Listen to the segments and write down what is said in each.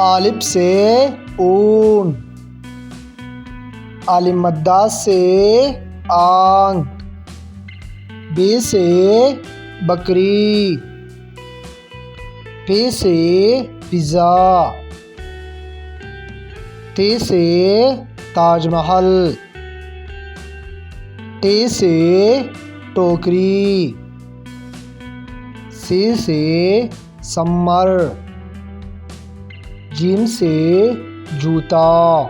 الف سے اون، عین مدہ سے آنگ، ب سے بکری، پ سے پیزا، ت سے تاج محل، ٹ سے ٹوکری، س سے سمر، ج سے جوتا،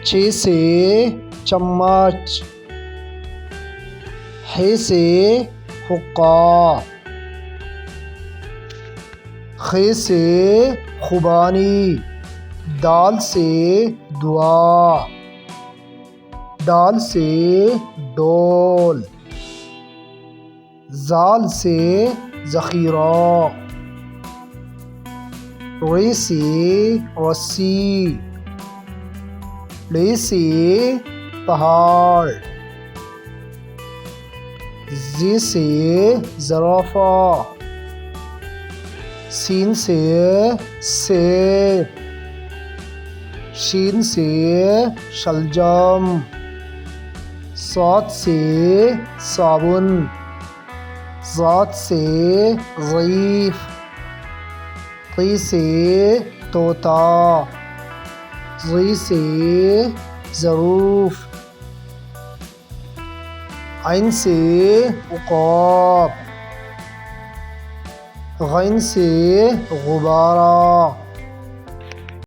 چ سے چمچ، ح سے حقہ، خ سے خوبانی، دال سے دعا، ڈال سے ڈول، ذال سے ذخیرہ، ر سے رسی، ل سے پہاڑ، ز سے زرافہ، س سے سیب، ش سے شلجم، ص سے صابن، ض سے ضعیف، ط سے طوطا، ظ سے ظروف، ع سے عقاب، غ سے غبارہ،